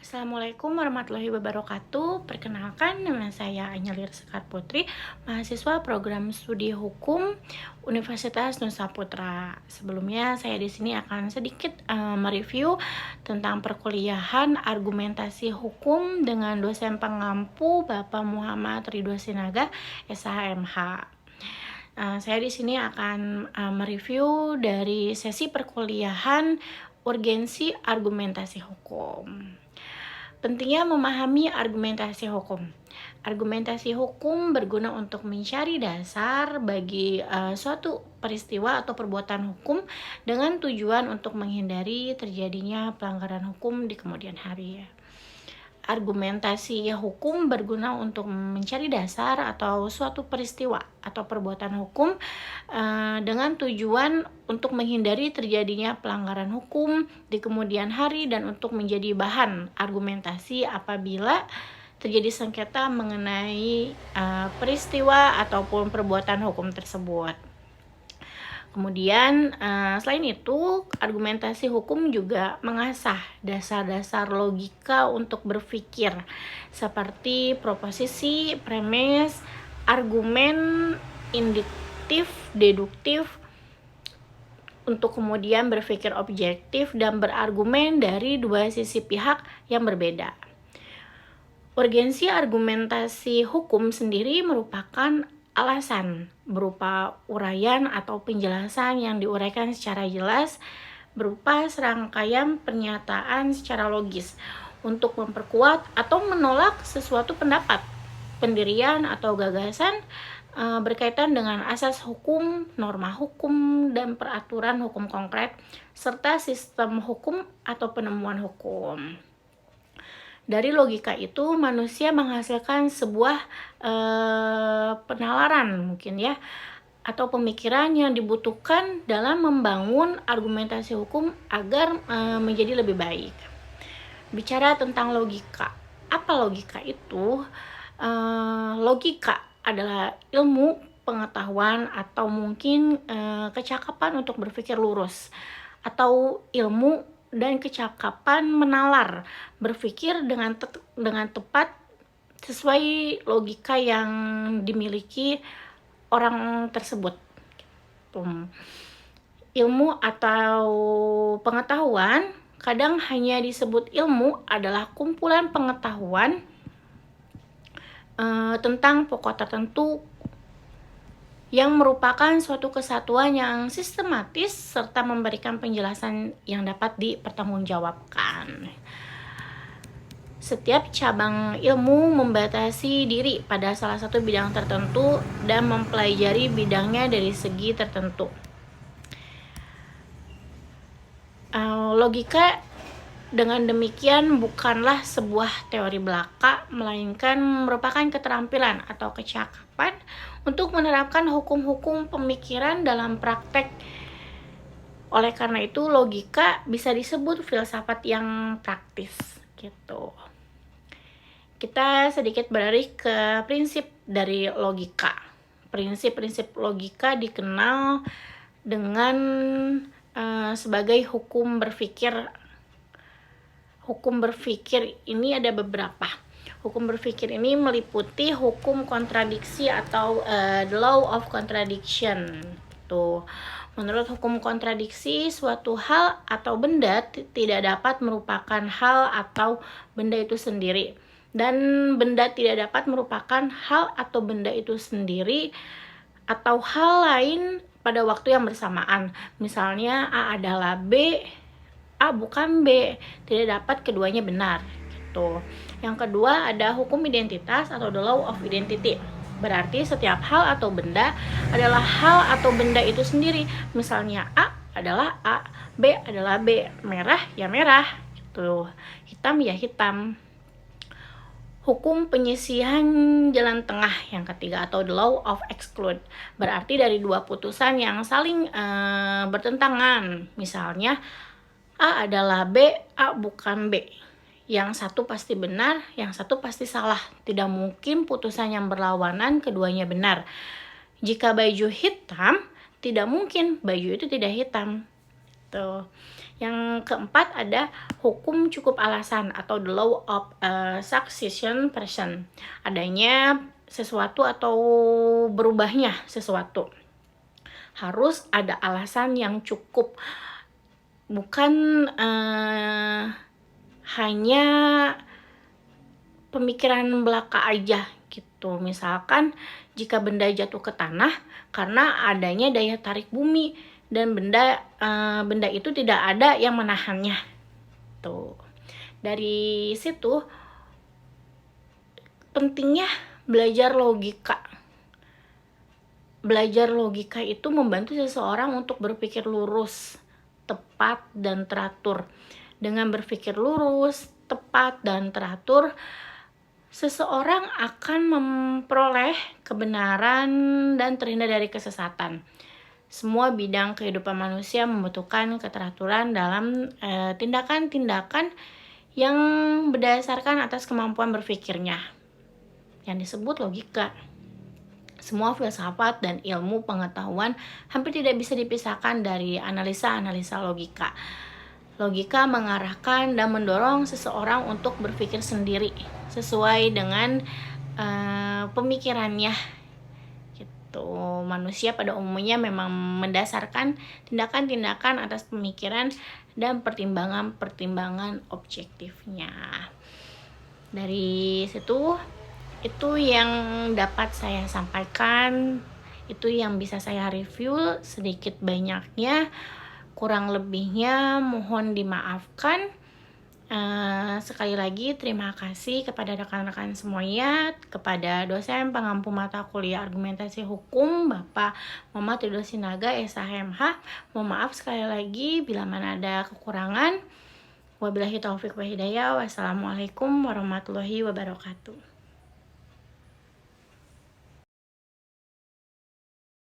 Assalamualaikum warahmatullahi wabarakatuh. Perkenalkan, nama saya Anyelir Sekar Putri, mahasiswa program studi hukum Universitas Nusa Putra. Sebelumnya saya di sini akan sedikit mereview tentang perkuliahan argumentasi hukum dengan dosen pengampu Bapak Muhammad Ridho Sinaga, SHMH. Saya di sini akan mereview dari sesi perkuliahan urgensi argumentasi hukum. Pentingnya memahami argumentasi hukum. Argumentasi hukum berguna untuk mencari dasar bagi suatu peristiwa atau perbuatan hukum dengan tujuan untuk menghindari terjadinya pelanggaran hukum di kemudian hari. Argumentasi hukum berguna untuk mencari dasar atau suatu peristiwa atau perbuatan hukum dengan tujuan untuk menghindari terjadinya pelanggaran hukum di kemudian hari dan untuk menjadi bahan argumentasi apabila terjadi sengketa mengenai peristiwa ataupun perbuatan hukum tersebut. Kemudian selain itu, argumentasi hukum juga mengasah dasar-dasar logika untuk berpikir seperti proposisi, premis, argumen, induktif, deduktif, untuk kemudian berpikir objektif dan berargumen dari dua sisi pihak yang berbeda. Urgensi argumentasi hukum sendiri merupakan alasan berupa uraian atau penjelasan yang diuraikan secara jelas berupa serangkaian pernyataan secara logis untuk memperkuat atau menolak sesuatu pendapat, pendirian atau gagasan berkaitan dengan asas hukum, norma hukum, dan peraturan hukum konkret serta sistem hukum atau penemuan hukum. Dari logika itu manusia menghasilkan sebuah penalaran mungkin ya, atau pemikiran yang dibutuhkan dalam membangun argumentasi hukum agar menjadi lebih baik. Bicara tentang logika, apa logika itu? Logika adalah ilmu, pengetahuan, atau mungkin kecakapan untuk berpikir lurus, atau ilmu dan kecakapan menalar, berpikir dengan tepat sesuai logika yang dimiliki orang tersebut. Ilmu atau pengetahuan kadang hanya disebut ilmu adalah kumpulan pengetahuan tentang pokok tertentu yang merupakan suatu kesatuan yang sistematis serta memberikan penjelasan yang dapat dipertanggungjawabkan. Setiap cabang ilmu membatasi diri pada salah satu bidang tertentu dan mempelajari bidangnya dari segi tertentu. Logika dengan demikian bukanlah sebuah teori belaka, melainkan merupakan keterampilan atau kecakapan untuk menerapkan hukum-hukum pemikiran dalam praktek. Oleh karena itu, logika bisa disebut filsafat yang praktis gitu. Kita sedikit beralih ke prinsip dari logika. Prinsip-prinsip logika dikenal dengan sebagai hukum berpikir. Hukum berpikir ini ada beberapa. Hukum berpikir ini meliputi hukum kontradiksi atau the law of contradiction. Tuh. Menurut hukum kontradiksi, suatu hal atau benda tidak dapat merupakan hal atau benda itu sendiri. Dan benda tidak dapat merupakan hal atau benda itu sendiri atau hal lain pada waktu yang bersamaan. Misalnya A adalah B, A bukan B, tidak dapat keduanya benar gitu. Yang kedua ada hukum identitas atau the law of identity. Berarti setiap hal atau benda adalah hal atau benda itu sendiri. Misalnya A adalah A, B adalah B, merah ya merah gitu, hitam ya hitam. Hukum penyisihan jalan tengah yang ketiga atau the law of exclude. Berarti dari dua putusan yang saling bertentangan. Misalnya A adalah B, A bukan B. Yang satu pasti benar, yang satu pasti salah. Tidak mungkin putusan yang berlawanan keduanya benar. Jika baju hitam, tidak mungkin baju itu tidak hitam. Tuh. Yang keempat ada hukum cukup alasan atau the law of succession person. Adanya sesuatu atau berubahnya sesuatu. Harus ada alasan yang cukup. Bukan hanya pemikiran belaka aja gitu. Misalkan jika benda jatuh ke tanah karena adanya daya tarik bumi dan benda itu tidak ada yang menahannya. Tuh. Dari situ pentingnya belajar logika. Belajar logika itu membantu seseorang untuk berpikir lurus, tepat, dan teratur. Dengan berpikir lurus, tepat, dan teratur, seseorang akan memperoleh kebenaran dan terhindar dari kesesatan. Semua bidang kehidupan manusia membutuhkan keteraturan dalam tindakan-tindakan yang berdasarkan atas kemampuan berpikirnya, yang disebut logika. Semua filsafat dan ilmu pengetahuan hampir tidak bisa dipisahkan dari analisa-analisa logika. Logika mengarahkan dan mendorong seseorang untuk berpikir sendiri sesuai dengan pemikirannya. Gitu. Manusia pada umumnya memang mendasarkan tindakan-tindakan atas pemikiran dan pertimbangan-pertimbangan objektifnya. Dari situ, itu yang dapat saya sampaikan, itu yang bisa saya review sedikit banyaknya. Kurang lebihnya mohon dimaafkan. Sekali lagi terima kasih kepada rekan-rekan semuanya, kepada dosen pengampu mata kuliah argumentasi hukum Bapak Muhammad Ridho Sinaga SHMH. Mohon maaf sekali lagi bila mana ada kekurangan. Wabillahi taufiq wa hidayah. Wassalamualaikum warahmatullahi wabarakatuh.